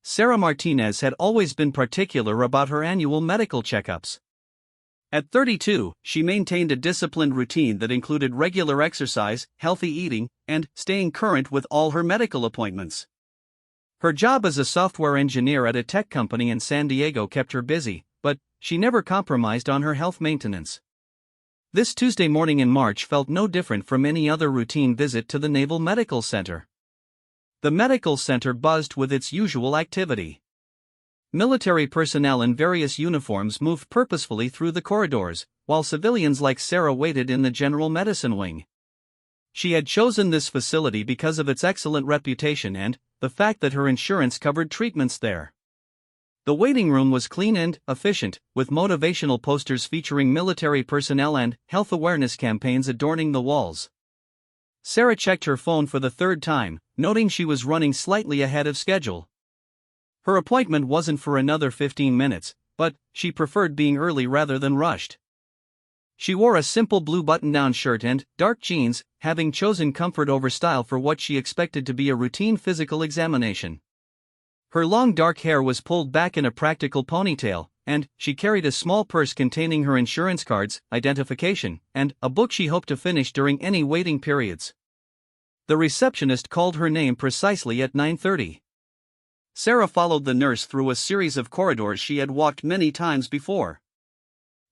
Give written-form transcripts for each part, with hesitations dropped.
Sarah Martinez had always been particular about her annual medical checkups. At 32, she maintained a disciplined routine that included regular exercise, healthy eating, and staying current with all her medical appointments. Her job as a software engineer at a tech company in San Diego kept her busy, but she never compromised on her health maintenance. This Tuesday morning in March felt no different from any other routine visit to the Naval Medical Center. The medical center buzzed with its usual activity. Military personnel in various uniforms moved purposefully through the corridors, while civilians like Sarah waited in the general medicine wing. She had chosen this facility because of its excellent reputation and the fact that her insurance covered treatments there. The waiting room was clean and efficient, with motivational posters featuring military personnel and health awareness campaigns adorning the walls. Sarah checked her phone for the third time, noting she was running slightly ahead of schedule. Her appointment wasn't for another 15 minutes, but she preferred being early rather than rushed. She wore a simple blue button-down shirt and dark jeans, having chosen comfort over style for what she expected to be a routine physical examination. Her long dark hair was pulled back in a practical ponytail, and she carried a small purse containing her insurance cards, identification, and a book she hoped to finish during any waiting periods. The receptionist called her name precisely at 9:30. Sarah followed the nurse through a series of corridors she had walked many times before.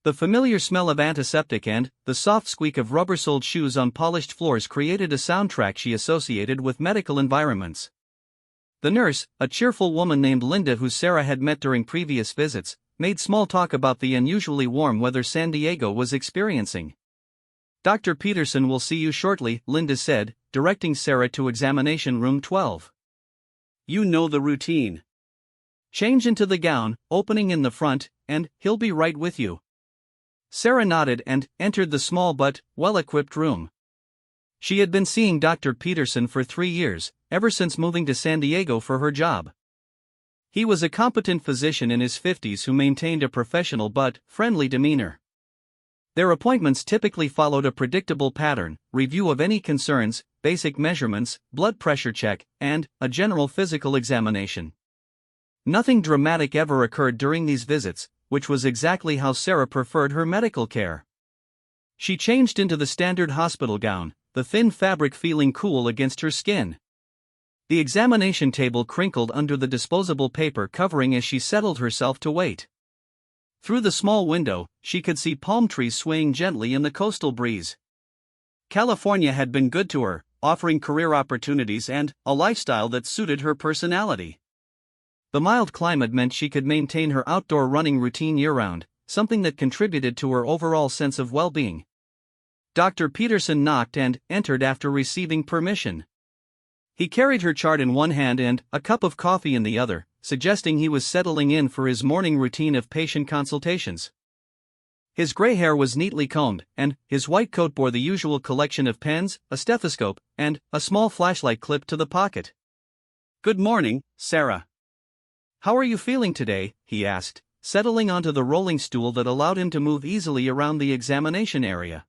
The familiar smell of antiseptic and the soft squeak of rubber-soled shoes on polished floors created a soundtrack she associated with medical environments. The nurse, a cheerful woman named Linda who Sarah had met during previous visits, made small talk about the unusually warm weather San Diego was experiencing. "Dr. Peterson will see you shortly," Linda said, directing Sarah to examination room 12. "You know the routine. Change into the gown, opening in the front, and he'll be right with you." Sarah nodded and entered the small but well-equipped room. She had been seeing Dr. Peterson for 3 years, ever since moving to San Diego for her job. He was a competent physician in his 50s who maintained a professional but friendly demeanor. Their appointments typically followed a predictable pattern: review of any concerns, basic measurements, blood pressure check, and a general physical examination. Nothing dramatic ever occurred during these visits, which was exactly how Sarah preferred her medical care. She changed into the standard hospital gown, the thin fabric feeling cool against her skin. The examination table crinkled under the disposable paper covering as she settled herself to wait. Through the small window, she could see palm trees swaying gently in the coastal breeze. California had been good to her, offering career opportunities and a lifestyle that suited her personality. The mild climate meant she could maintain her outdoor running routine year-round, something that contributed to her overall sense of well-being. Dr. Peterson knocked and entered after receiving permission. He carried her chart in one hand and a cup of coffee in the other, suggesting he was settling in for his morning routine of patient consultations. His gray hair was neatly combed, and his white coat bore the usual collection of pens, a stethoscope, and a small flashlight clipped to the pocket. "Good morning, Sarah. How are you feeling today?" he asked, settling onto the rolling stool that allowed him to move easily around the examination area.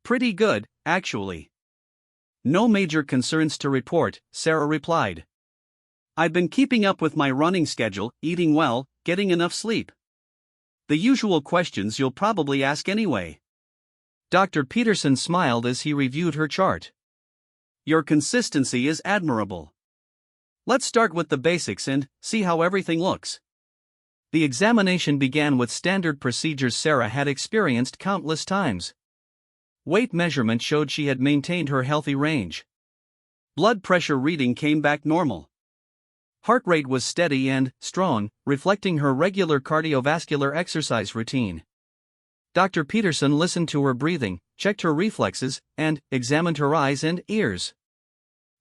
"Pretty good, actually. No major concerns to report," Sarah replied. "I've been keeping up with my running schedule, eating well, getting enough sleep. The usual questions you'll probably ask anyway." Dr. Peterson smiled as he reviewed her chart. "Your consistency is admirable. Let's start with the basics and see how everything looks." The examination began with standard procedures Sarah had experienced countless times. Weight measurement showed she had maintained her healthy range. Blood pressure reading came back normal. Heart rate was steady and strong, reflecting her regular cardiovascular exercise routine. Dr. Peterson listened to her breathing, checked her reflexes, and examined her eyes and ears.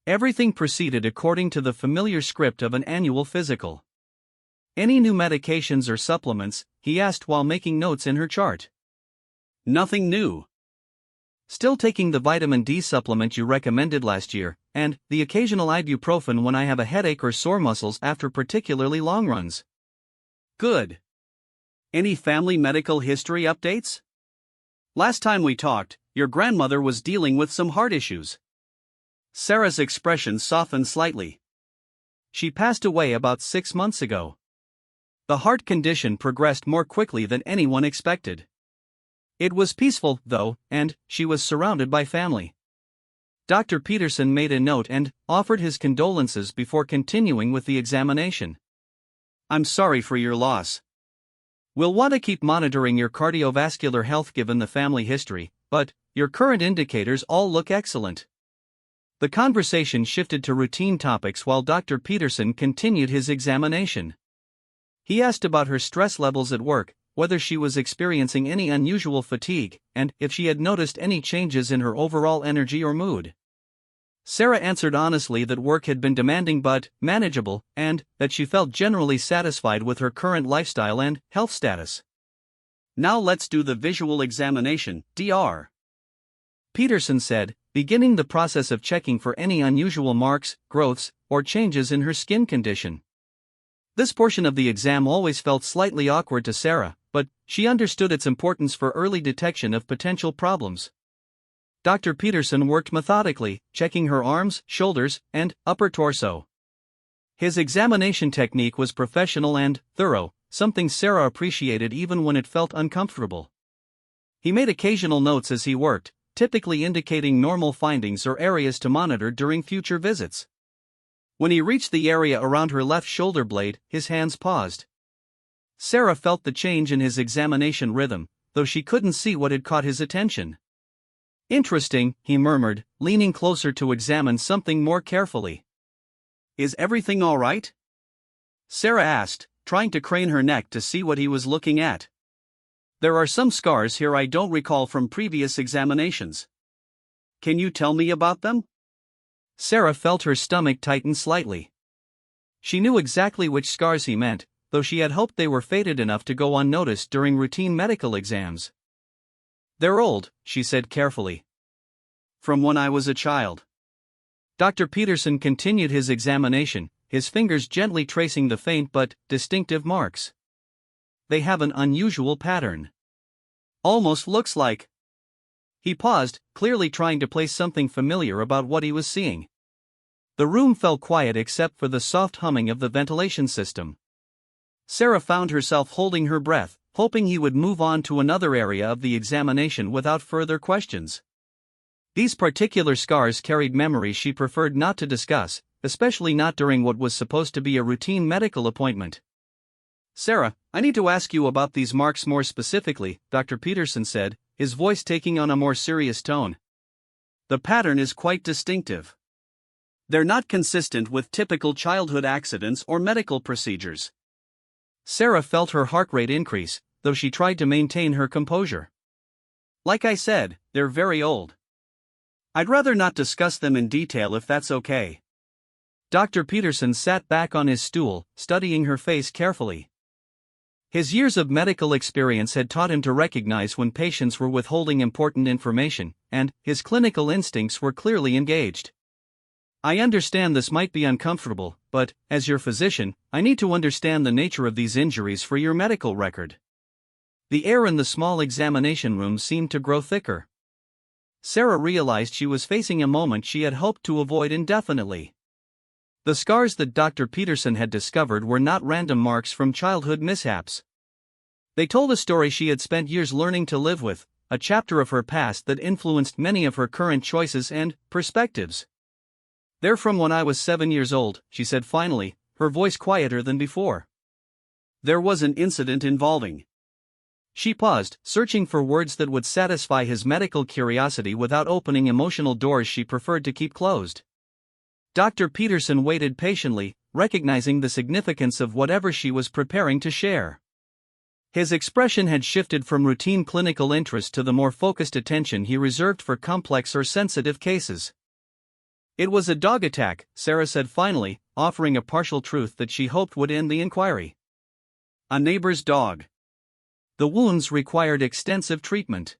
Everything proceeded according to the familiar script of an annual physical. "Any new medications or supplements?" he asked while making notes in her chart. "Nothing new. Still taking the vitamin D supplement you recommended last year, and the occasional ibuprofen when I have a headache or sore muscles after particularly long runs." "Good. Any family medical history updates? Last time we talked, your grandmother was dealing with some heart issues." Sarah's expression softened slightly. she passed away about 6 months ago. The heart condition progressed more quickly than anyone expected. It was peaceful, though, and she was surrounded by family. Dr. Peterson made a note and offered his condolences before continuing with the examination. "I'm sorry for your loss. We'll want to keep monitoring your cardiovascular health given the family history, but your current indicators all look excellent." The conversation shifted to routine topics while Dr. Peterson continued his examination. He asked about her stress levels at work, whether she was experiencing any unusual fatigue, and if she had noticed any changes in her overall energy or mood. Sarah answered honestly that work had been demanding but manageable, and that she felt generally satisfied with her current lifestyle and health status. "Now let's do the visual examination, Dr. Peterson said, beginning the process of checking for any unusual marks, growths, or changes in her skin condition. This portion of the exam always felt slightly awkward to Sarah, but she understood its importance for early detection of potential problems. Dr. Peterson worked methodically, checking her arms, shoulders, and upper torso. His examination technique was professional and thorough, something Sarah appreciated even when it felt uncomfortable. He made occasional notes as he worked, typically indicating normal findings or areas to monitor during future visits. When he reached the area around her left shoulder blade, his hands paused. Sarah felt the change in his examination rhythm, though she couldn't see what had caught his attention. "Interesting," he murmured, leaning closer to examine something more carefully. "Is everything all right?" Sarah asked, trying to crane her neck to see what he was looking at. "There are some scars here I don't recall from previous examinations. Can you tell me about them?" Sarah felt her stomach tighten slightly. She knew exactly which scars he meant, though she had hoped they were faded enough to go unnoticed during routine medical exams. "They're old," she said carefully. "From when I was a child." Dr. Peterson continued his examination, his fingers gently tracing the faint but distinctive marks. "They have an unusual pattern. Almost looks like..." He paused, clearly trying to place something familiar about what he was seeing. The room fell quiet except for the soft humming of the ventilation system. Sarah found herself holding her breath, hoping he would move on to another area of the examination without further questions. These particular scars carried memories she preferred not to discuss, especially not during what was supposed to be a routine medical appointment. "Sarah, I need to ask you about these marks more specifically," Dr. Peterson said, his voice taking on a more serious tone. "The pattern is quite distinctive. They're not consistent with typical childhood accidents or medical procedures." Sarah felt her heart rate increase, though she tried to maintain her composure. "Like I said, they're very old. I'd rather not discuss them in detail if that's okay." Dr. Peterson sat back on his stool, studying her face carefully. His years of medical experience had taught him to recognize when patients were withholding important information, and his clinical instincts were clearly engaged. "I understand this might be uncomfortable, but, as your physician, I need to understand the nature of these injuries for your medical record." The air in the small examination room seemed to grow thicker. Sarah realized she was facing a moment she had hoped to avoid indefinitely. The scars that Dr. Peterson had discovered were not random marks from childhood mishaps. They told a story she had spent years learning to live with, a chapter of her past that influenced many of her current choices and perspectives. "They're from when I was 7 years old," she said finally, her voice quieter than before. "There was an incident involving..." She paused, searching for words that would satisfy his medical curiosity without opening emotional doors she preferred to keep closed. Dr. Peterson waited patiently, recognizing the significance of whatever she was preparing to share. His expression had shifted from routine clinical interest to the more focused attention he reserved for complex or sensitive cases. "It was a dog attack," Sarah said finally, offering a partial truth that she hoped would end the inquiry. "A neighbor's dog. The wounds required extensive treatment."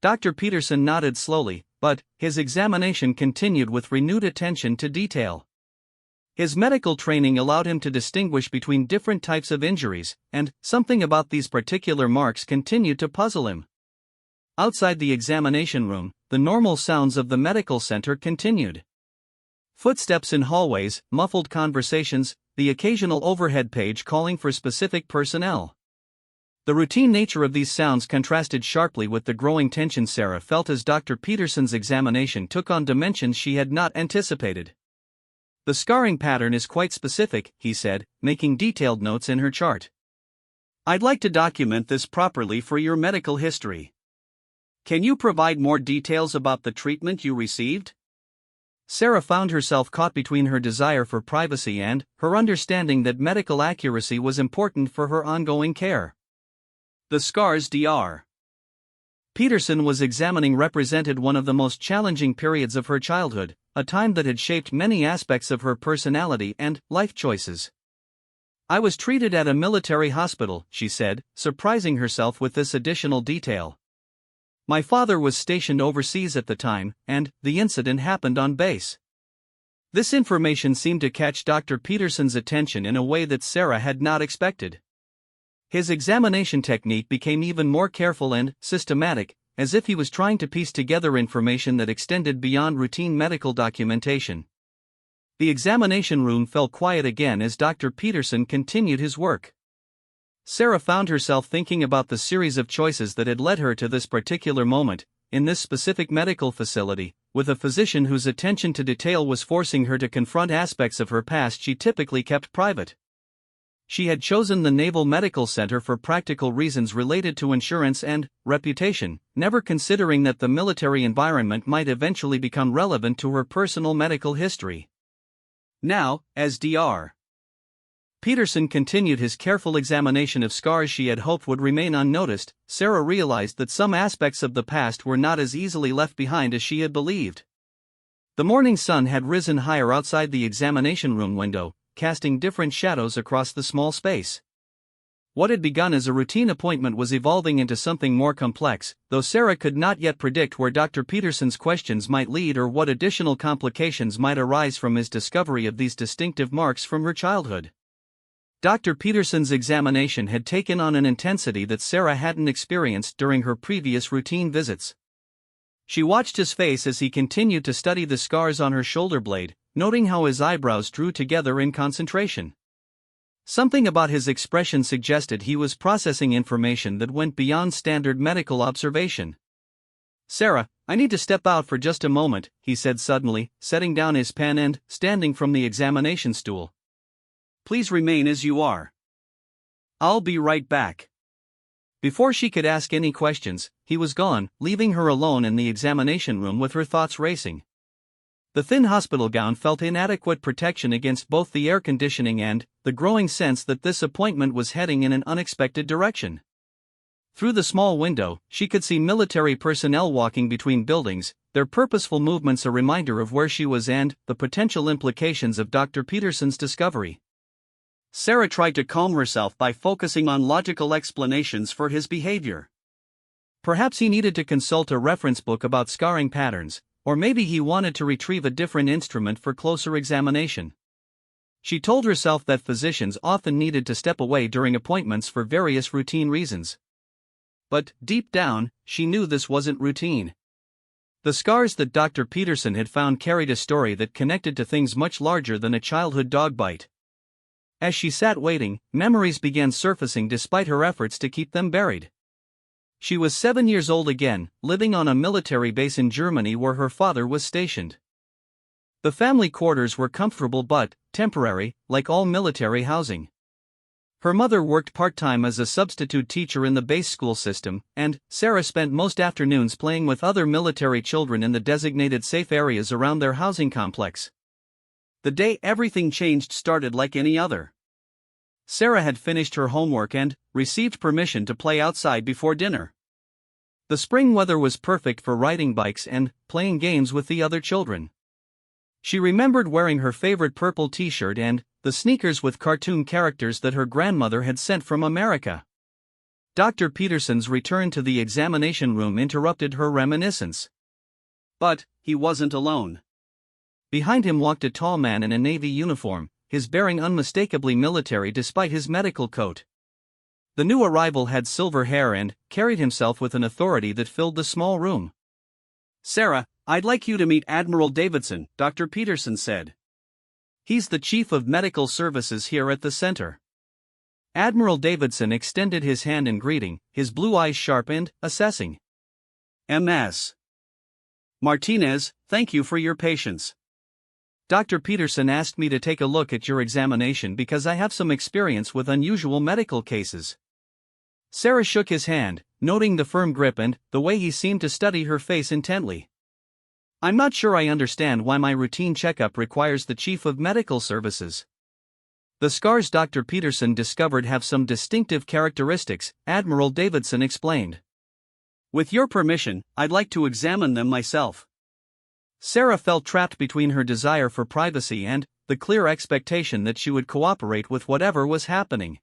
Dr. Peterson nodded slowly, but his examination continued with renewed attention to detail. His medical training allowed him to distinguish between different types of injuries, and something about these particular marks continued to puzzle him. Outside the examination room, the normal sounds of the medical center continued. Footsteps in hallways, muffled conversations, the occasional overhead page calling for specific personnel. The routine nature of these sounds contrasted sharply with the growing tension Sarah felt as Dr. Peterson's examination took on dimensions she had not anticipated. "The scarring pattern is quite specific," he said, making detailed notes in her chart. "I'd like to document this properly for your medical history. Can you provide more details about the treatment you received?" Sarah found herself caught between her desire for privacy and her understanding that medical accuracy was important for her ongoing care. The scars Dr. Peterson was examining represented one of the most challenging periods of her childhood, a time that had shaped many aspects of her personality and life choices. "I was treated at a military hospital," she said, surprising herself with this additional detail. "My father was stationed overseas at the time, and the incident happened on base." This information seemed to catch Dr. Peterson's attention in a way that Sarah had not expected. His examination technique became even more careful and systematic, as if he was trying to piece together information that extended beyond routine medical documentation. The examination room fell quiet again as Dr. Peterson continued his work. Sarah found herself thinking about the series of choices that had led her to this particular moment, in this specific medical facility, with a physician whose attention to detail was forcing her to confront aspects of her past she typically kept private. She had chosen the Naval Medical Center for practical reasons related to insurance and reputation, never considering that the military environment might eventually become relevant to her personal medical history. Now, as Dr. Peterson continued his careful examination of scars she had hoped would remain unnoticed, Sarah realized that some aspects of the past were not as easily left behind as she had believed. The morning sun had risen higher outside the examination room window, casting different shadows across the small space. What had begun as a routine appointment was evolving into something more complex, though Sarah could not yet predict where Dr. Peterson's questions might lead or what additional complications might arise from his discovery of these distinctive marks from her childhood. Dr. Peterson's examination had taken on an intensity that Sarah hadn't experienced during her previous routine visits. She watched his face as he continued to study the scars on her shoulder blade, noting how his eyebrows drew together in concentration. Something about his expression suggested he was processing information that went beyond standard medical observation. "Sarah, I need to step out for just a moment," he said suddenly, setting down his pen and standing from the examination stool. "Please remain as you are. I'll be right back." Before she could ask any questions, he was gone, leaving her alone in the examination room with her thoughts racing. The thin hospital gown felt inadequate protection against both the air conditioning and the growing sense that this appointment was heading in an unexpected direction. Through the small window, she could see military personnel walking between buildings, their purposeful movements a reminder of where she was and the potential implications of Dr. Peterson's discovery. Sarah tried to calm herself by focusing on logical explanations for his behavior. Perhaps he needed to consult a reference book about scarring patterns, or maybe he wanted to retrieve a different instrument for closer examination. She told herself that physicians often needed to step away during appointments for various routine reasons. But, deep down, she knew this wasn't routine. The scars that Dr. Peterson had found carried a story that connected to things much larger than a childhood dog bite. As she sat waiting, memories began surfacing despite her efforts to keep them buried. She was 7 years old again, living on a military base in Germany where her father was stationed. The family quarters were comfortable but temporary, like all military housing. Her mother worked part-time as a substitute teacher in the base school system, and Sarah spent most afternoons playing with other military children in the designated safe areas around their housing complex. The day everything changed started like any other. Sarah had finished her homework and received permission to play outside before dinner. The spring weather was perfect for riding bikes and playing games with the other children. She remembered wearing her favorite purple t-shirt and the sneakers with cartoon characters that her grandmother had sent from America. Dr. Peterson's return to the examination room interrupted her reminiscence. But he wasn't alone. Behind him walked a tall man in a Navy uniform, his bearing unmistakably military despite his medical coat. The new arrival had silver hair and carried himself with an authority that filled the small room. "Sarah, "I'd like you to meet Admiral Davidson," Dr. Peterson said. "He's the Chief of Medical Services here at the center." Admiral Davidson extended his hand in greeting, his blue eyes sharp and assessing. "Ms. Martinez, thank you for your patience. Dr. Peterson asked me to take a look at your examination because I have some experience with unusual medical cases." Sarah shook his hand, noting the firm grip and the way he seemed to study her face intently. "I'm not sure I understand why my routine checkup requires the Chief of Medical Services." "The scars Dr. Peterson discovered have some distinctive characteristics," Admiral Davidson explained. "With your permission, I'd like to examine them myself." Sarah felt trapped between her desire for privacy and the clear expectation that she would cooperate with whatever was happening.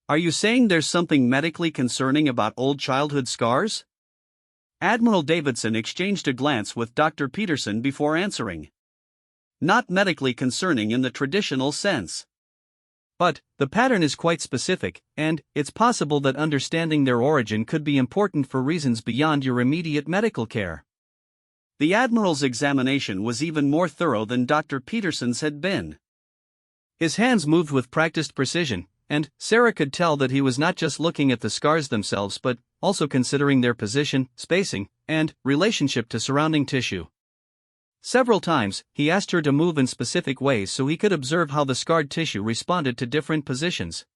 "Are you saying there's something medically concerning about old childhood scars?" Admiral Davidson exchanged a glance with Dr. Peterson before answering. "Not medically concerning in the traditional sense. But the pattern is quite specific, and it's possible that understanding their origin could be important for reasons beyond your immediate medical care." The Admiral's examination was even more thorough than Dr. Peterson's had been. His hands moved with practiced precision, and Sarah could tell that he was not just looking at the scars themselves but also considering their position, spacing, and relationship to surrounding tissue. Several times, he asked her to move in specific ways so he could observe how the scarred tissue responded to different positions.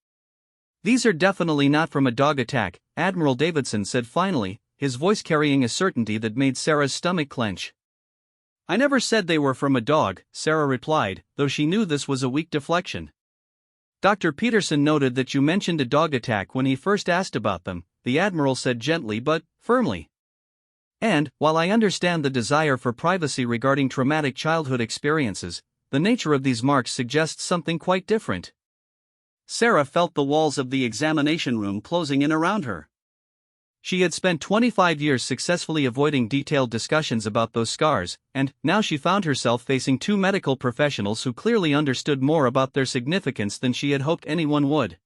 "These are definitely not from a dog attack," Admiral Davidson said finally, his voice carrying a certainty that made Sarah's stomach clench. "I never said they were from a dog," Sarah replied, though she knew this was a weak deflection. "Dr. Peterson noted that you mentioned a dog attack when he first asked about them," the Admiral said gently but firmly. "And, while I understand the desire for privacy regarding traumatic childhood experiences, the nature of these marks suggests something quite different." Sarah felt the walls of the examination room closing in around her. She had spent 25 years successfully avoiding detailed discussions about those scars, and now she found herself facing two medical professionals who clearly understood more about their significance than she had hoped anyone would.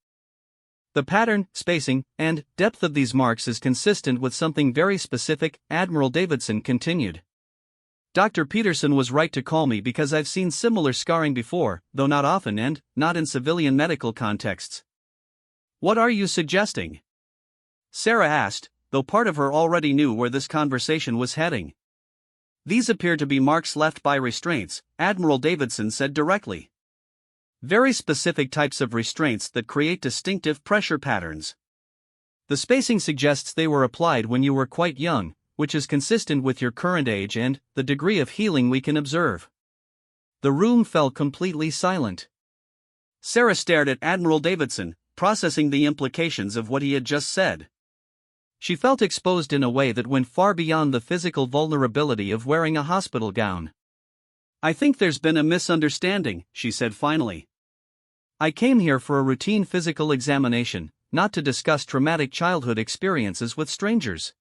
"The pattern, spacing, and depth of these marks is consistent with something very specific," Admiral Davidson continued. "Dr. Peterson was right to call me because I've seen similar scarring before, though not often and not in civilian medical contexts." "What are you suggesting?" Sarah asked, though part of her already knew where this conversation was heading. "These appear to be marks left by restraints," Admiral Davidson said directly. "Very specific types of restraints that create distinctive pressure patterns. The spacing suggests they were applied when you were quite young, which is consistent with your current age and the degree of healing we can observe." The room fell completely silent. Sarah stared at Admiral Davidson, processing the implications of what he had just said. She felt exposed in a way that went far beyond the physical vulnerability of wearing a hospital gown. "I think there's been a misunderstanding," she said finally. "I came here for a routine physical examination, not to discuss traumatic childhood experiences with strangers."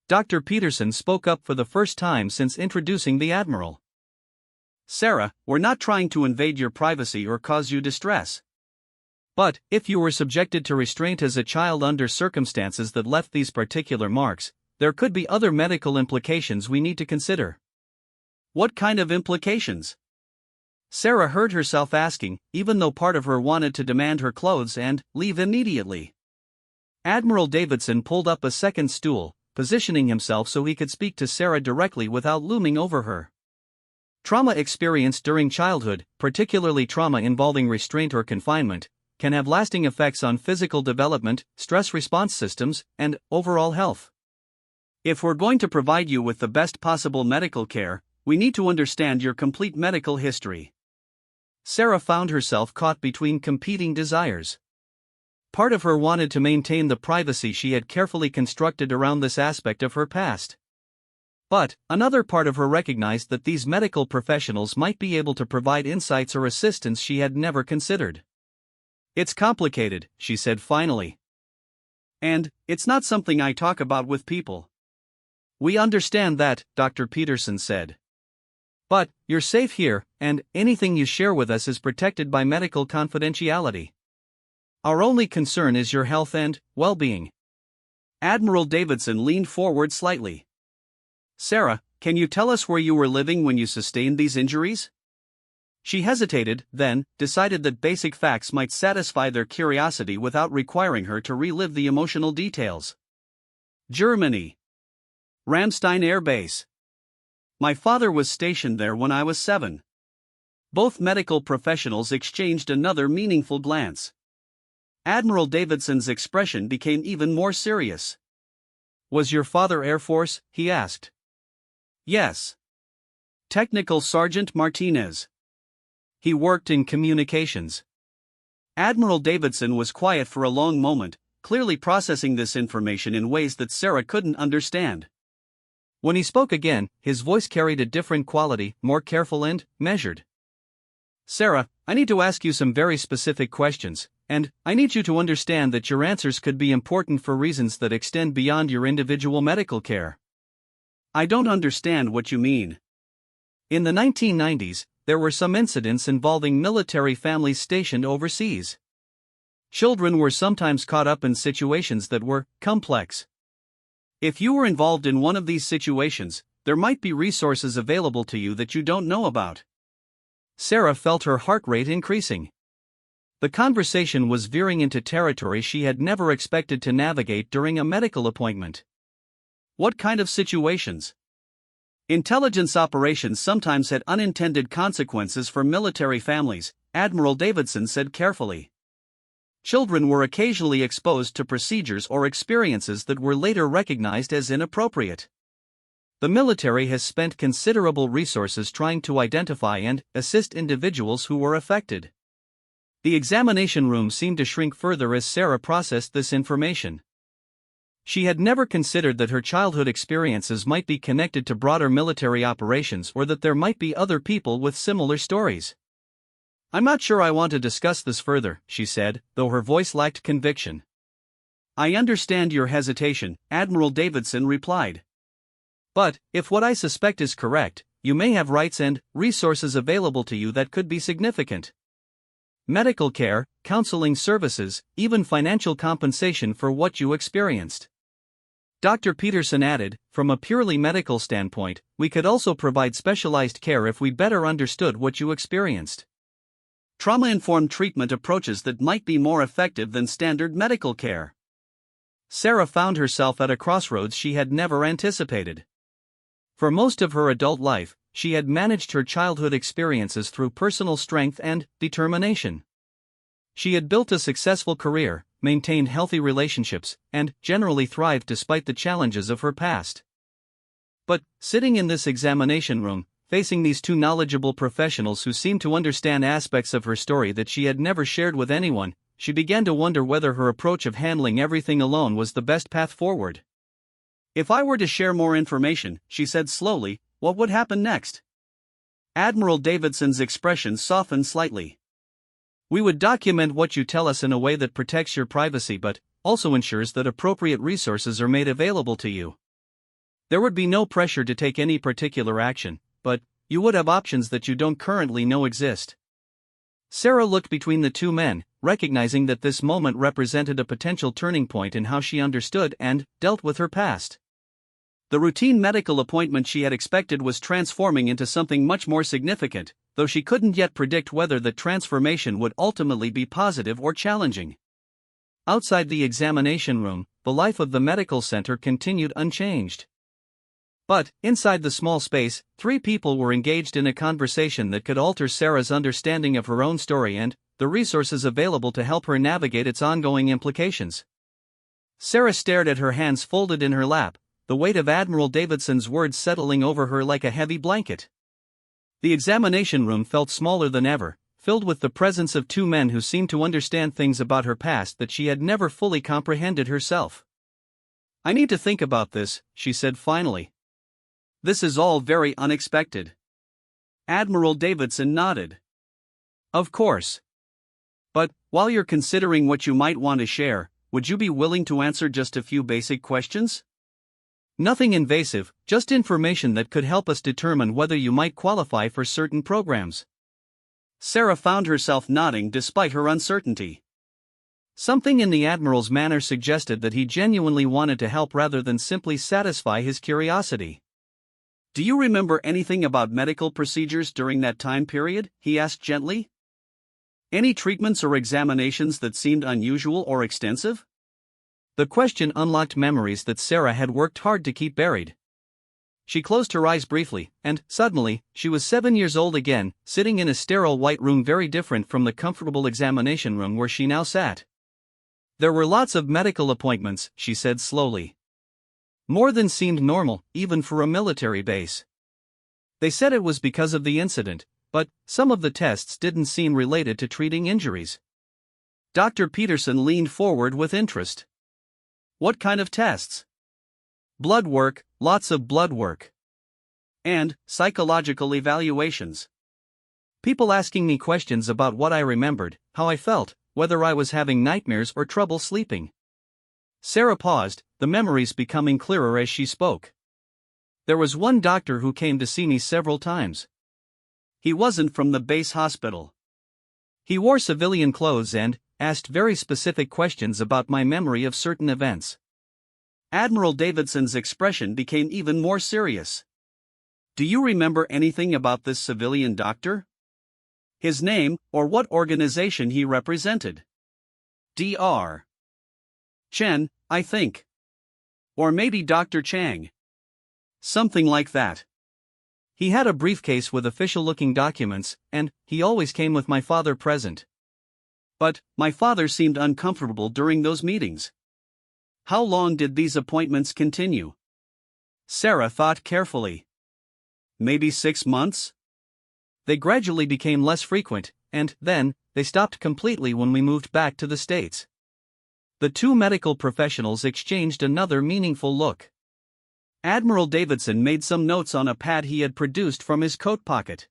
Dr. Peterson spoke up for the first time since introducing the Admiral. "Sarah, we're not trying to invade your privacy or cause you distress. But, if you were subjected to restraint as a child under circumstances that left these particular marks, there could be other medical implications we need to consider." "What kind of implications?" Sarah heard herself asking, even though part of her wanted to demand her clothes and leave immediately. Admiral Davidson pulled up a second stool, positioning himself so he could speak to Sarah directly without looming over her. "Trauma experienced during childhood, particularly trauma involving restraint or confinement, can have lasting effects on physical development, stress response systems, and overall health. If we're going to provide you with the best possible medical care, we need to understand your complete medical history." Sarah found herself caught between competing desires. Part of her wanted to maintain the privacy she had carefully constructed around this aspect of her past. But another part of her recognized that these medical professionals might be able to provide insights or assistance she had never considered. "It's complicated," she said finally. "And it's not something I talk about with people." "We understand that," Dr. Peterson said. "But you're safe here, and anything you share with us is protected by medical confidentiality. Our only concern is your health and well-being." Admiral Davidson leaned forward slightly. "Sarah, can you tell us where you were living when you sustained these injuries? She hesitated, then decided that basic facts might satisfy their curiosity without requiring her to relive the emotional details. Germany. Ramstein Air Base. My father was stationed there when I was 7. Both medical professionals exchanged another meaningful glance. Admiral Davidson's expression became even more serious. Was your father Air Force? He asked. Yes. Technical Sergeant Martinez. He worked in communications. Admiral Davidson was quiet for a long moment, clearly processing this information in ways that Sarah couldn't understand. When he spoke again, his voice carried a different quality, more careful and measured. Sarah, I need to ask you some very specific questions, and I need you to understand that your answers could be important for reasons that extend beyond your individual medical care. I don't understand what you mean. In the 1990s, there were some incidents involving military families stationed overseas. Children were sometimes caught up in situations that were complex. If you were involved in one of these situations, there might be resources available to you that you don't know about. Sarah felt her heart rate increasing. The conversation was veering into territory she had never expected to navigate during a medical appointment. What kind of situations? Intelligence operations sometimes had unintended consequences for military families, Admiral Davidson said carefully. Children were occasionally exposed to procedures or experiences that were later recognized as inappropriate. The military has spent considerable resources trying to identify and assist individuals who were affected. The examination room seemed to shrink further as Sarah processed this information. She had never considered that her childhood experiences might be connected to broader military operations or that there might be other people with similar stories. I'm not sure I want to discuss this further, she said, though her voice lacked conviction. I understand your hesitation, Admiral Davidson replied. But, if what I suspect is correct, you may have rights and resources available to you that could be significant. Medical care, counseling services, even financial compensation for what you experienced. Dr. Peterson added, from a purely medical standpoint, we could also provide specialized care if we better understood what you experienced. Trauma-informed treatment approaches that might be more effective than standard medical care. Sarah found herself at a crossroads she had never anticipated. For most of her adult life, she had managed her childhood experiences through personal strength and determination. She had built a successful career, maintained healthy relationships, and generally thrived despite the challenges of her past. But, sitting in this examination room, facing these two knowledgeable professionals who seemed to understand aspects of her story that she had never shared with anyone, she began to wonder whether her approach of handling everything alone was the best path forward. If I were to share more information, she said slowly, what would happen next? Admiral Davidson's expression softened slightly. We would document what you tell us in a way that protects your privacy but also ensures that appropriate resources are made available to you. There would be no pressure to take any particular action, but you would have options that you don't currently know exist. Sarah looked between the two men, recognizing that this moment represented a potential turning point in how she understood and dealt with her past. The routine medical appointment she had expected was transforming into something much more significant, though she couldn't yet predict whether the transformation would ultimately be positive or challenging. Outside the examination room, the life of the medical center continued unchanged. But, inside the small space, three people were engaged in a conversation that could alter Sarah's understanding of her own story and the resources available to help her navigate its ongoing implications. Sarah stared at her hands folded in her lap, the weight of Admiral Davidson's words settling over her like a heavy blanket. The examination room felt smaller than ever, filled with the presence of two men who seemed to understand things about her past that she had never fully comprehended herself. I need to think about this, she said finally. This is all very unexpected. Admiral Davidson nodded. Of course. But, while you're considering what you might want to share, would you be willing to answer just a few basic questions? Nothing invasive, just information that could help us determine whether you might qualify for certain programs. Sarah found herself nodding despite her uncertainty. Something in the Admiral's manner suggested that he genuinely wanted to help rather than simply satisfy his curiosity. Do you remember anything about medical procedures during that time period? He asked gently. Any treatments or examinations that seemed unusual or extensive? The question unlocked memories that Sarah had worked hard to keep buried. She closed her eyes briefly, and, suddenly, she was 7 years old again, sitting in a sterile white room very different from the comfortable examination room where she now sat. There were lots of medical appointments, she said slowly. More than seemed normal, even for a military base. They said it was because of the incident, but some of the tests didn't seem related to treating injuries. Dr. Peterson leaned forward with interest. What kind of tests? Blood work, lots of blood work. And psychological evaluations. People asking me questions about what I remembered, how I felt, whether I was having nightmares or trouble sleeping. Sarah paused, the memories becoming clearer as she spoke. There was one doctor who came to see me several times. He wasn't from the base hospital. He wore civilian clothes and asked very specific questions about my memory of certain events. Admiral Davidson's expression became even more serious. Do you remember anything about this civilian doctor? His name, or what organization he represented? Dr. Chen, I think. Or maybe Dr. Chang. Something like that. He had a briefcase with official-looking documents, and he always came with my father present. But my father seemed uncomfortable during those meetings. How long did these appointments continue? Sarah thought carefully. Maybe 6 months? They gradually became less frequent, and then they stopped completely when we moved back to the States. The two medical professionals exchanged another meaningful look. Admiral Davidson made some notes on a pad he had produced from his coat pocket.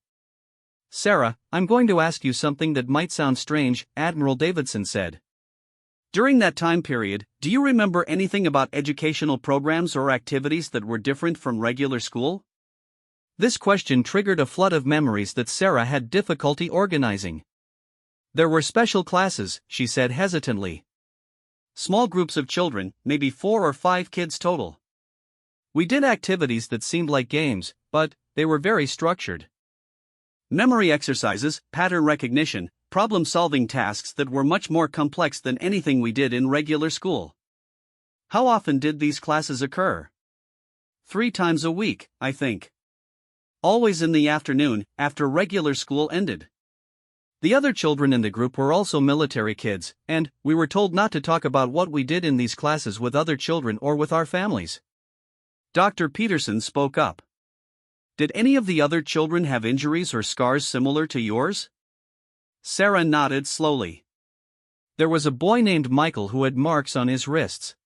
Sarah, I'm going to ask you something that might sound strange, Admiral Davidson said. During that time period, do you remember anything about educational programs or activities that were different from regular school? This question triggered a flood of memories that Sarah had difficulty organizing. There were special classes, she said hesitantly. Small groups of children, maybe 4 or 5 kids total. We did activities that seemed like games, but they were very structured. Memory exercises, pattern recognition, problem-solving tasks that were much more complex than anything we did in regular school. How often did these classes occur? 3 times a week, I think. Always in the afternoon, after regular school ended. The other children in the group were also military kids, and we were told not to talk about what we did in these classes with other children or with our families. Dr. Peterson spoke up. Did any of the other children have injuries or scars similar to yours? Sarah nodded slowly. There was a boy named Michael who had marks on his wrists.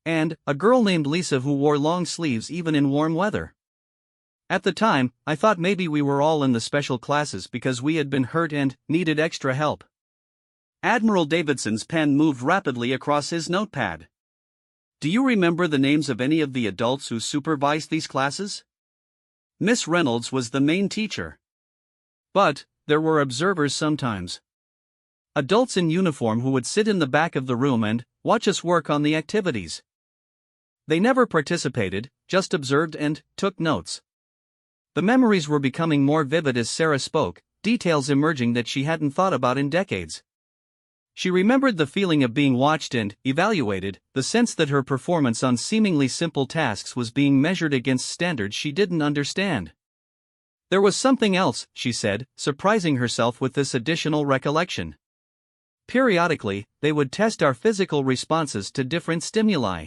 And a girl named Lisa who wore long sleeves even in warm weather. At the time, I thought maybe we were all in the special classes because we had been hurt and needed extra help. Admiral Davidson's pen moved rapidly across his notepad. Do you remember the names of any of the adults who supervised these classes? Miss Reynolds was the main teacher. But there were observers sometimes. Adults in uniform who would sit in the back of the room and watch us work on the activities. They never participated, just observed and took notes. The memories were becoming more vivid as Sarah spoke, details emerging that she hadn't thought about in decades. She remembered the feeling of being watched and evaluated, the sense that her performance on seemingly simple tasks was being measured against standards she didn't understand. There was something else, she said, surprising herself with this additional recollection. Periodically, they would test our physical responses to different stimuli.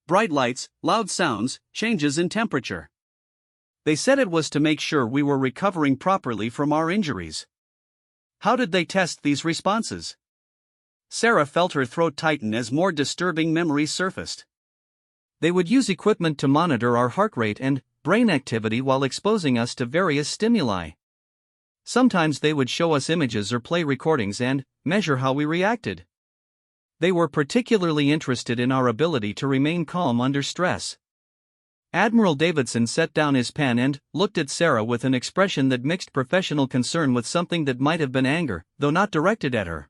Bright lights, loud sounds, changes in temperature. They said it was to make sure we were recovering properly from our injuries. How did they test these responses? Sarah felt her throat tighten as more disturbing memories surfaced. They would use equipment to monitor our heart rate and brain activity while exposing us to various stimuli. Sometimes they would show us images or play recordings and measure how we reacted. They were particularly interested in our ability to remain calm under stress. Admiral Davidson set down his pen and looked at Sarah with an expression that mixed professional concern with something that might have been anger, though not directed at her.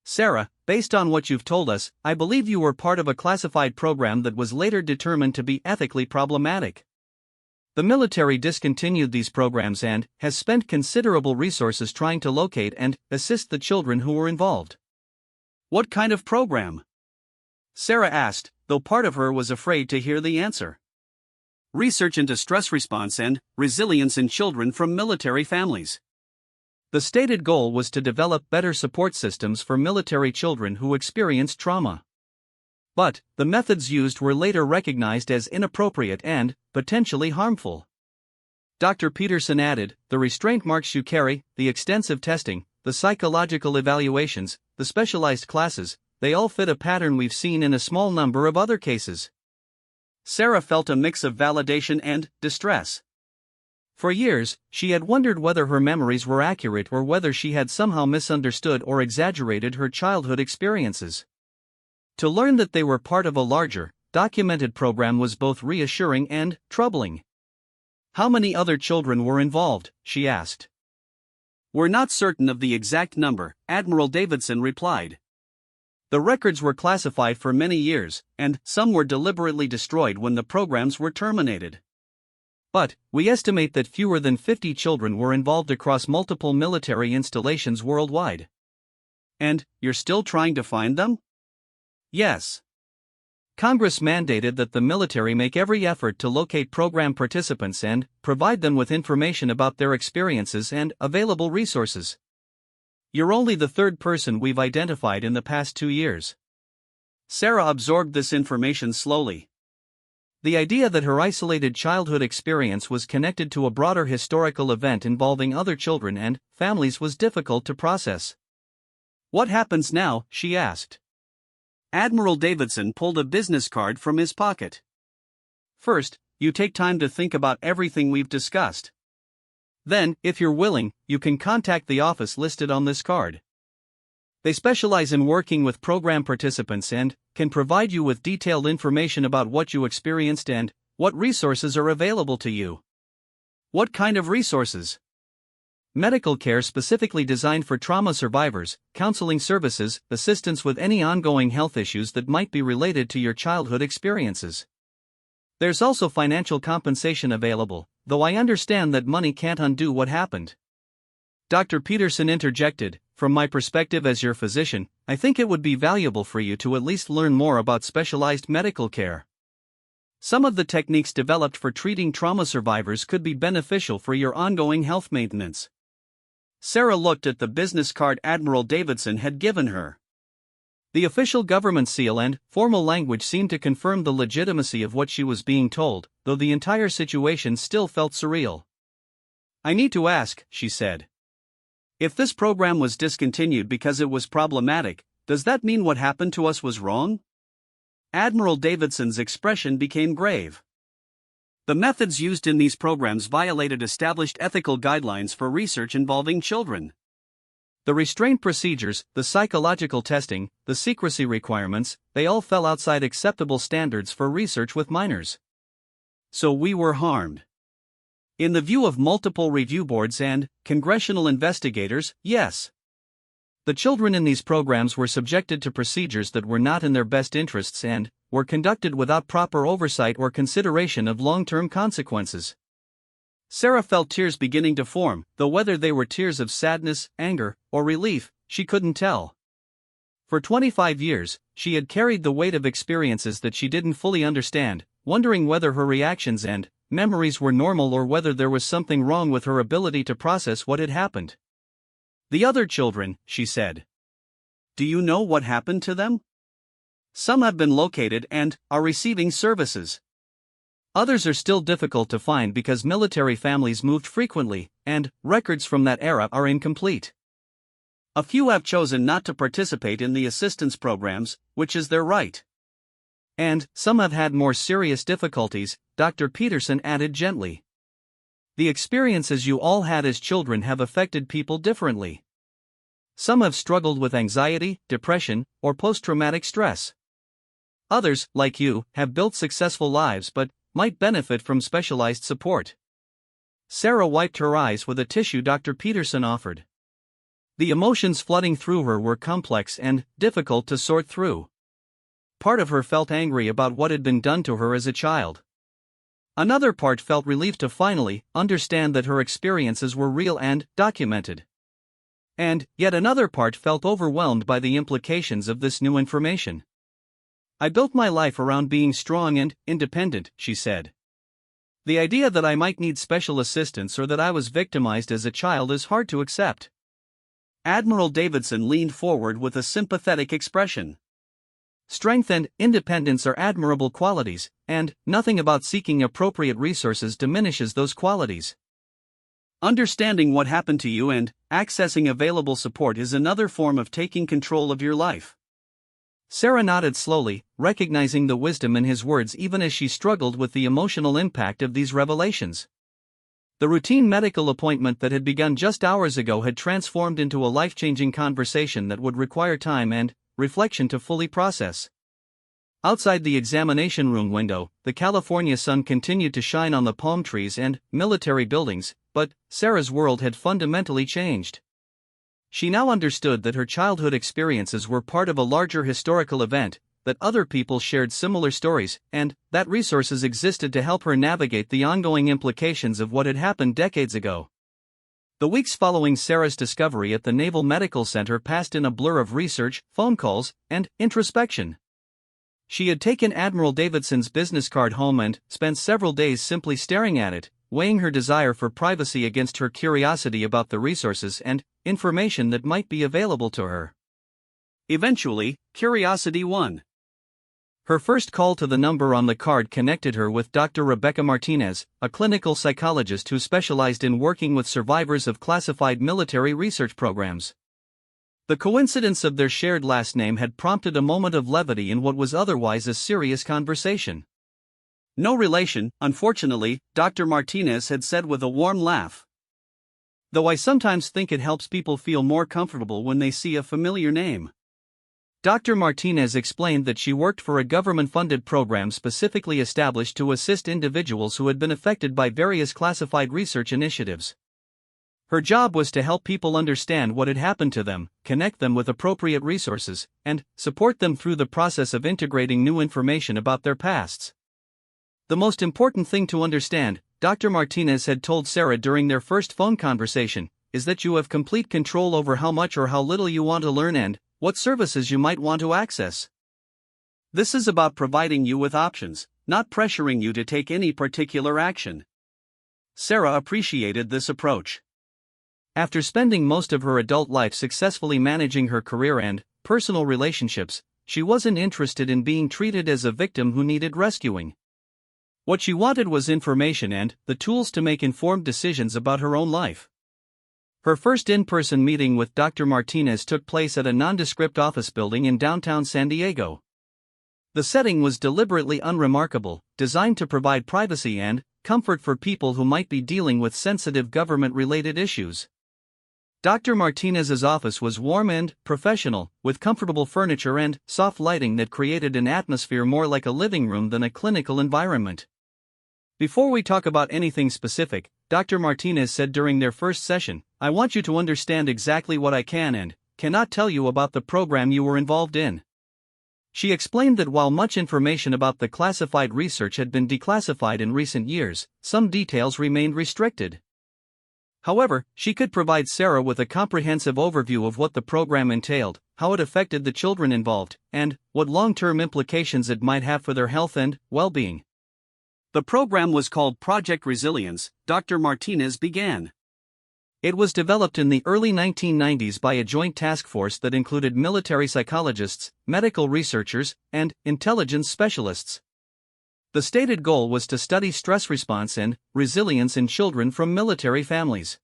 Sarah, based on what you've told us, I believe you were part of a classified program that was later determined to be ethically problematic. The military discontinued these programs and has spent considerable resources trying to locate and assist the children who were involved. What kind of program? Sarah asked, though part of her was afraid to hear the answer. Research into stress response and resilience in children from military families. The stated goal was to develop better support systems for military children who experienced trauma. But the methods used were later recognized as inappropriate and potentially harmful. Dr. Peterson added, the restraint marks you carry, the extensive testing, the psychological evaluations, the specialized classes, they all fit a pattern we've seen in a small number of other cases. Sarah felt a mix of validation and distress. For years, she had wondered whether her memories were accurate or whether she had somehow misunderstood or exaggerated her childhood experiences. To learn that they were part of a larger, documented program was both reassuring and troubling. How many other children were involved? She asked. We're not certain of the exact number, Admiral Davidson replied. The records were classified for many years, and some were deliberately destroyed when the programs were terminated. But we estimate that fewer than 50 children were involved across multiple military installations worldwide. And you're still trying to find them? Yes. Congress mandated that the military make every effort to locate program participants and provide them with information about their experiences and available resources. You're only the third person we've identified in the past 2 years. Sarah absorbed this information slowly. The idea that her isolated childhood experience was connected to a broader historical event involving other children and families was difficult to process. What happens now? She asked. Admiral Davidson pulled a business card from his pocket. First, you take time to think about everything we've discussed. Then, if you're willing, you can contact the office listed on this card. They specialize in working with program participants and can provide you with detailed information about what you experienced and what resources are available to you. What kind of resources? Medical care specifically designed for trauma survivors, counseling services, assistance with any ongoing health issues that might be related to your childhood experiences. There's also financial compensation available, though I understand that money can't undo what happened. Dr. Peterson interjected, from my perspective as your physician, I think it would be valuable for you to at least learn more about specialized medical care. Some of the techniques developed for treating trauma survivors could be beneficial for your ongoing health maintenance. Sarah looked at the business card Admiral Davidson had given her. The official government seal and formal language seemed to confirm the legitimacy of what she was being told, though the entire situation still felt surreal. I need to ask, she said. If this program was discontinued because it was problematic, does that mean what happened to us was wrong? Admiral Davidson's expression became grave. The methods used in these programs violated established ethical guidelines for research involving children. The restraint procedures, the psychological testing, the secrecy requirements, they all fell outside acceptable standards for research with minors. So we were harmed. In the view of multiple review boards and congressional investigators, yes. The children in these programs were subjected to procedures that were not in their best interests and were conducted without proper oversight or consideration of long-term consequences. Sarah felt tears beginning to form, though whether they were tears of sadness, anger, or relief, she couldn't tell. For 25 years, she had carried the weight of experiences that she didn't fully understand, wondering whether her reactions and memories were normal or whether there was something wrong with her ability to process what had happened. The other children, she said. Do you know what happened to them? Some have been located and are receiving services. Others are still difficult to find because military families moved frequently, and records from that era are incomplete. A few have chosen not to participate in the assistance programs, which is their right. And some have had more serious difficulties, Dr. Peterson added gently. The experiences you all had as children have affected people differently. Some have struggled with anxiety, depression, or post-traumatic stress. Others, like you, have built successful lives but might benefit from specialized support. Sarah wiped her eyes with a tissue Dr. Peterson offered. The emotions flooding through her were complex and difficult to sort through. Part of her felt angry about what had been done to her as a child. Another part felt relieved to finally understand that her experiences were real and documented. And yet another part felt overwhelmed by the implications of this new information. "I built my life around being strong and independent," she said. "The idea that I might need special assistance or that I was victimized as a child is hard to accept." Admiral Davidson leaned forward with a sympathetic expression. "Strength and independence are admirable qualities, and nothing about seeking appropriate resources diminishes those qualities. Understanding what happened to you and accessing available support is another form of taking control of your life." Sarah nodded slowly, recognizing the wisdom in his words even as she struggled with the emotional impact of these revelations. The routine medical appointment that had begun just hours ago had transformed into a life-changing conversation that would require time and reflection to fully process. Outside the examination room window, the California sun continued to shine on the palm trees and military buildings, but Sarah's world had fundamentally changed. She now understood that her childhood experiences were part of a larger historical event, that other people shared similar stories, and that resources existed to help her navigate the ongoing implications of what had happened decades ago. The weeks following Sarah's discovery at the Naval Medical Center passed in a blur of research, phone calls, and introspection. She had taken Admiral Davidson's business card home and spent several days simply staring at it, weighing her desire for privacy against her curiosity about the resources and information that might be available to her. Eventually, curiosity won. Her first call to the number on the card connected her with Dr. Rebecca Martinez, a clinical psychologist who specialized in working with survivors of classified military research programs. The coincidence of their shared last name had prompted a moment of levity in what was otherwise a serious conversation. "No relation, unfortunately," Dr. Martinez had said with a warm laugh. "Though I sometimes think it helps people feel more comfortable when they see a familiar name." Dr. Martinez explained that she worked for a government-funded program specifically established to assist individuals who had been affected by various classified research initiatives. Her job was to help people understand what had happened to them, connect them with appropriate resources, and support them through the process of integrating new information about their pasts. "The most important thing to understand," Dr. Martinez had told Sarah during their first phone conversation, "is that you have complete control over how much or how little you want to learn and what services you might want to access. This is about providing you with options, not pressuring you to take any particular action." Sarah appreciated this approach. After spending most of her adult life successfully managing her career and personal relationships, she wasn't interested in being treated as a victim who needed rescuing. What she wanted was information and the tools to make informed decisions about her own life. Her first in-person meeting with Dr. Martinez took place at a nondescript office building in downtown San Diego. The setting was deliberately unremarkable, designed to provide privacy and comfort for people who might be dealing with sensitive government-related issues. Dr. Martinez's office was warm and professional, with comfortable furniture and soft lighting that created an atmosphere more like a living room than a clinical environment. "Before we talk about anything specific," Dr. Martinez said during their first session, "I want you to understand exactly what I can and cannot tell you about the program you were involved in." She explained that while much information about the classified research had been declassified in recent years, some details remained restricted. However, she could provide Sarah with a comprehensive overview of what the program entailed, how it affected the children involved, and what long-term implications it might have for their health and well-being. The program was called Project Resilience, Dr. Martinez began. It was developed in the early 1990s by a joint task force that included military psychologists, medical researchers, and intelligence specialists. The stated goal was to study stress response and resilience in children from military families.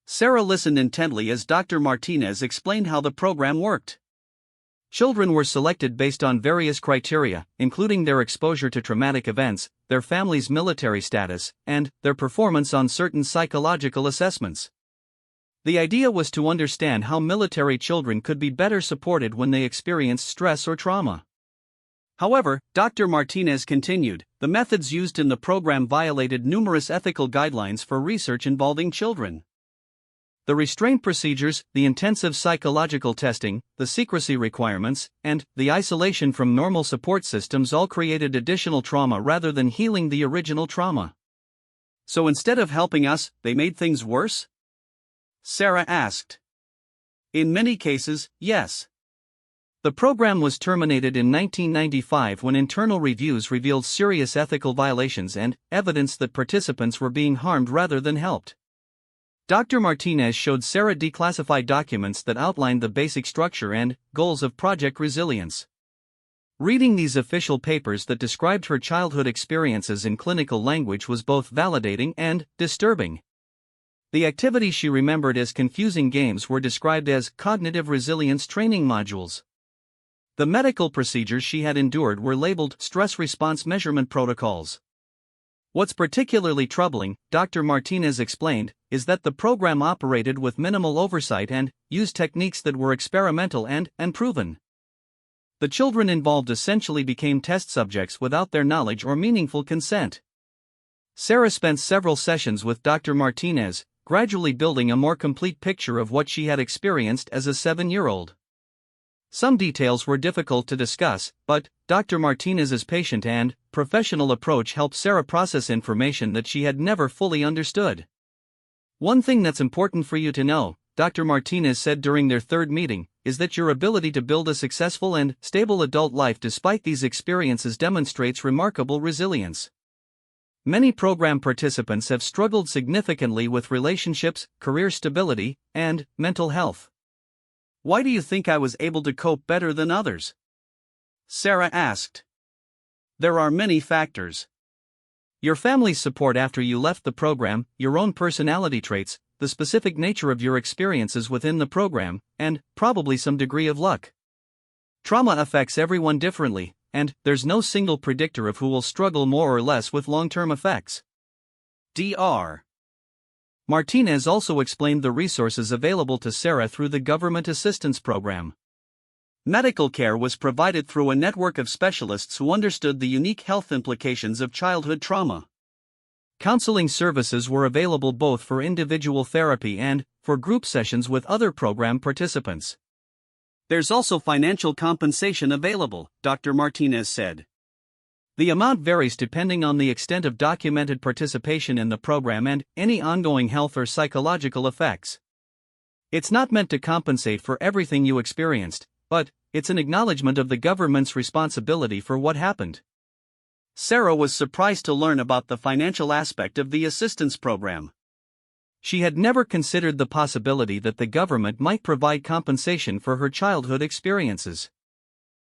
Sarah listened intently as Dr. Martinez explained how the program worked. Children were selected based on various criteria, including their exposure to traumatic events, their family's military status, and their performance on certain psychological assessments. The idea was to understand how military children could be better supported when they experienced stress or trauma. However, Dr. Martinez continued, the methods used in the program violated numerous ethical guidelines for research involving children. The restraint procedures, the intensive psychological testing, the secrecy requirements, and the isolation from normal support systems all created additional trauma rather than healing the original trauma. So instead of helping us, they made things worse? Sarah asked. In many cases, yes. The program was terminated in 1995 when internal reviews revealed serious ethical violations and evidence that participants were being harmed rather than helped. Dr. Martinez showed Sarah declassified documents that outlined the basic structure and goals of Project Resilience. Reading these official papers that described her childhood experiences in clinical language was both validating and disturbing. The activities she remembered as confusing games were described as cognitive resilience training modules. The medical procedures she had endured were labeled stress response measurement protocols. What's particularly troubling, Dr. Martinez explained, is that the program operated with minimal oversight and used techniques that were experimental and unproven. The children involved essentially became test subjects without their knowledge or meaningful consent. Sarah spent several sessions with Dr. Martinez, gradually building a more complete picture of what she had experienced as a 7-year-old. Some details were difficult to discuss, but Dr. Martinez's patient and professional approach helped Sarah process information that she had never fully understood. One thing that's important for you to know, Dr. Martinez said during their third meeting, is that your ability to build a successful and stable adult life despite these experiences demonstrates remarkable resilience. Many program participants have struggled significantly with relationships, career stability, and mental health. Why do you think I was able to cope better than others? Sarah asked. There are many factors. Your family's support after you left the program, your own personality traits, the specific nature of your experiences within the program, and probably some degree of luck. Trauma affects everyone differently, and there's no single predictor of who will struggle more or less with long-term effects. Dr. Martinez also explained the resources available to Sarah through the Government Assistance Program. Medical care was provided through a network of specialists who understood the unique health implications of childhood trauma. Counseling services were available both for individual therapy and for group sessions with other program participants. There's also financial compensation available, Dr. Martinez said. The amount varies depending on the extent of documented participation in the program and any ongoing health or psychological effects. It's not meant to compensate for everything you experienced, but it's an acknowledgement of the government's responsibility for what happened. Sarah was surprised to learn about the financial aspect of the assistance program. She had never considered the possibility that the government might provide compensation for her childhood experiences.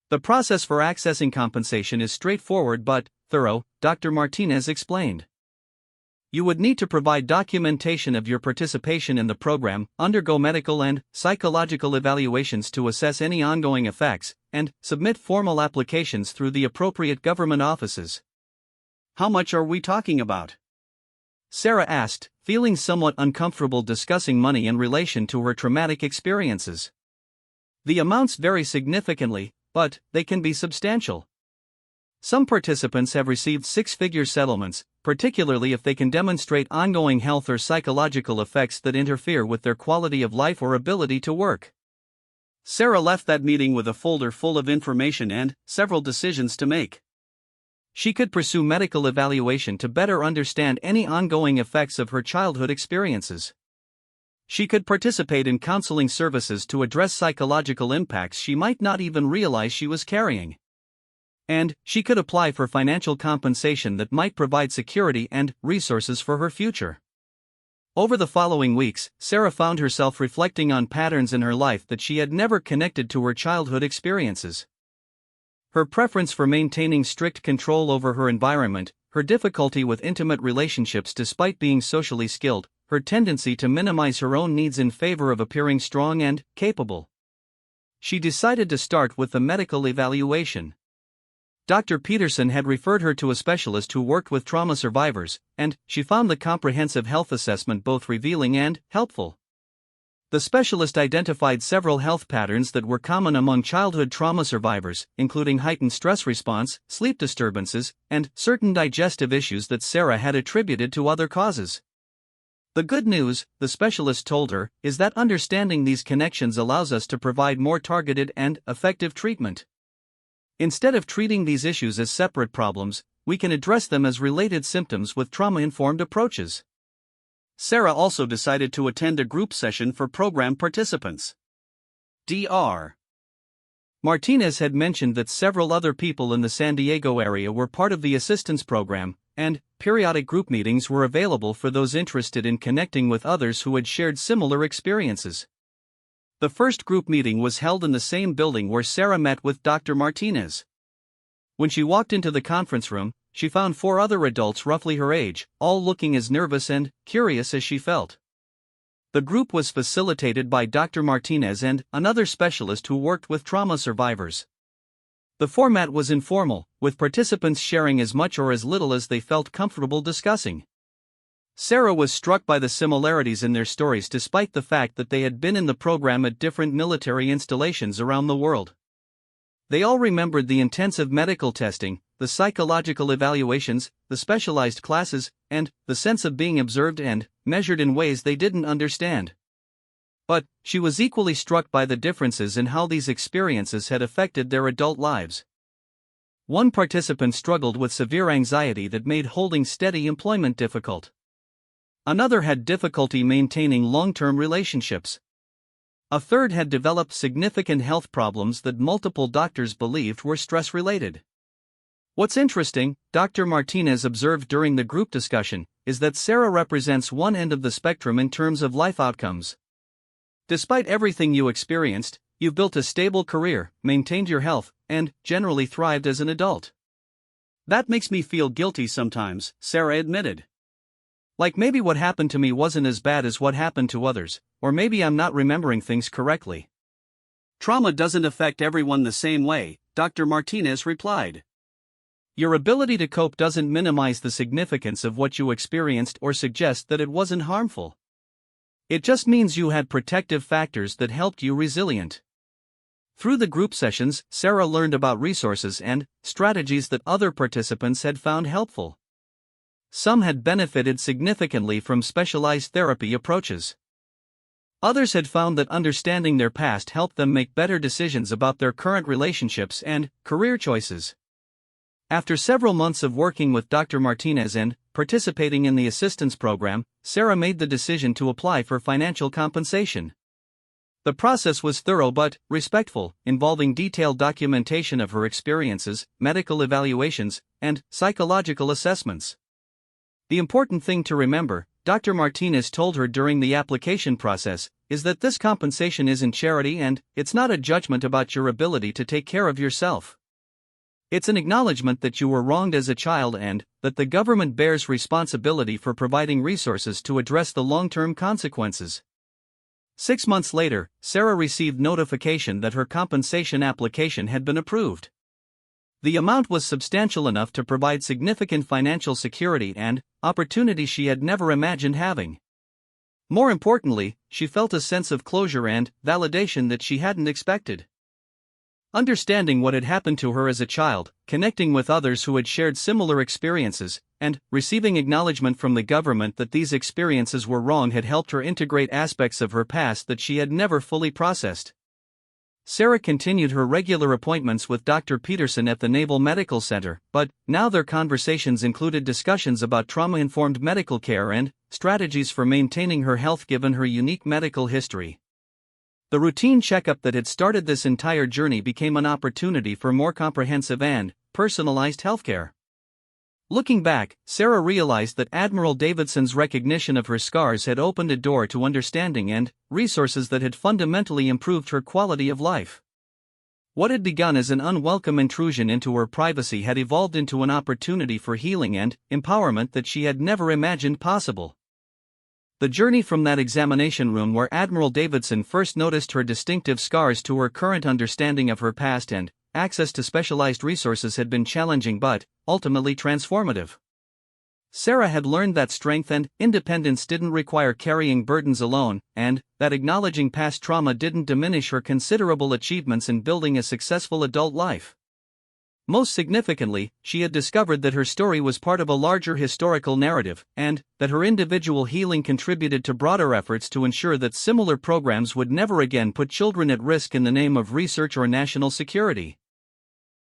The process for accessing compensation is straightforward but thorough, Dr. Martinez explained. You would need to provide documentation of your participation in the program, undergo medical and psychological evaluations to assess any ongoing effects, and submit formal applications through the appropriate government offices. How much are we talking about? Sarah asked, feeling somewhat uncomfortable discussing money in relation to her traumatic experiences. The amounts vary significantly, but they can be substantial. Some participants have received six-figure settlements, particularly if they can demonstrate ongoing health or psychological effects that interfere with their quality of life or ability to work. Sarah left that meeting with a folder full of information and several decisions to make. She could pursue medical evaluation to better understand any ongoing effects of her childhood experiences. She could participate in counseling services to address psychological impacts she might not even realize she was carrying. And she could apply for financial compensation that might provide security and resources for her future. Over the following weeks, Sarah found herself reflecting on patterns in her life that she had never connected to her childhood experiences. Her preference for maintaining strict control over her environment, her difficulty with intimate relationships despite being socially skilled, her tendency to minimize her own needs in favor of appearing strong and capable. She decided to start with the medical evaluation. Dr. Peterson had referred her to a specialist who worked with trauma survivors, and she found the comprehensive health assessment both revealing and helpful. The specialist identified several health patterns that were common among childhood trauma survivors, including heightened stress response, sleep disturbances, and certain digestive issues that Sarah had attributed to other causes. The good news, the specialist told her, is that understanding these connections allows us to provide more targeted and effective treatment. Instead of treating these issues as separate problems, we can address them as related symptoms with trauma-informed approaches. Sarah also decided to attend a group session for program participants. Dr. Martinez had mentioned that several other people in the San Diego area were part of the assistance program, and periodic group meetings were available for those interested in connecting with others who had shared similar experiences. The first group meeting was held in the same building where Sarah met with Dr. Martinez. When she walked into the conference room, she found 4 other adults roughly her age, all looking as nervous and curious as she felt. The group was facilitated by Dr. Martinez and another specialist who worked with trauma survivors. The format was informal, with participants sharing as much or as little as they felt comfortable discussing. Sarah was struck by the similarities in their stories despite the fact that they had been in the program at different military installations around the world. They all remembered the intensive medical testing, the psychological evaluations, the specialized classes, and the sense of being observed and measured in ways they didn't understand. But she was equally struck by the differences in how these experiences had affected their adult lives. One participant struggled with severe anxiety that made holding steady employment difficult. Another had difficulty maintaining long-term relationships. A third had developed significant health problems that multiple doctors believed were stress-related. What's interesting, Dr. Martinez observed during the group discussion, is that Sarah represents one end of the spectrum in terms of life outcomes. Despite everything you experienced, you've built a stable career, maintained your health, and generally thrived as an adult. That makes me feel guilty sometimes, Sarah admitted. Like maybe what happened to me wasn't as bad as what happened to others, or maybe I'm not remembering things correctly. Trauma doesn't affect everyone the same way, Dr. Martinez replied. Your ability to cope doesn't minimize the significance of what you experienced or suggest that it wasn't harmful. It just means you had protective factors that helped you resilient. Through the group sessions, Sarah learned about resources and strategies that other participants had found helpful. Some had benefited significantly from specialized therapy approaches. Others had found that understanding their past helped them make better decisions about their current relationships and career choices. After several months of working with Dr. Martinez and participating in the assistance program, Sarah made the decision to apply for financial compensation. The process was thorough but respectful, involving detailed documentation of her experiences, medical evaluations, and psychological assessments. The important thing to remember, Dr. Martinez told her during the application process, is that this compensation isn't charity and it's not a judgment about your ability to take care of yourself. It's an acknowledgement that you were wronged as a child and that the government bears responsibility for providing resources to address the long-term consequences. 6 months later, Sarah received notification that her compensation application had been approved. The amount was substantial enough to provide significant financial security and opportunity she had never imagined having. More importantly, she felt a sense of closure and validation that she hadn't expected. Understanding what had happened to her as a child, connecting with others who had shared similar experiences, and receiving acknowledgement from the government that these experiences were wrong had helped her integrate aspects of her past that she had never fully processed. Sarah continued her regular appointments with Dr. Peterson at the Naval Medical Center, but now their conversations included discussions about trauma-informed medical care and strategies for maintaining her health given her unique medical history. The routine checkup that had started this entire journey became an opportunity for more comprehensive and personalized healthcare. Looking back, Sarah realized that Admiral Davidson's recognition of her scars had opened a door to understanding and resources that had fundamentally improved her quality of life. What had begun as an unwelcome intrusion into her privacy had evolved into an opportunity for healing and empowerment that she had never imagined possible. The journey from that examination room where Admiral Davidson first noticed her distinctive scars to her current understanding of her past and access to specialized resources had been challenging but ultimately transformative. Sarah had learned that strength and independence didn't require carrying burdens alone, and that acknowledging past trauma didn't diminish her considerable achievements in building a successful adult life. Most significantly, she had discovered that her story was part of a larger historical narrative, and that her individual healing contributed to broader efforts to ensure that similar programs would never again put children at risk in the name of research or national security.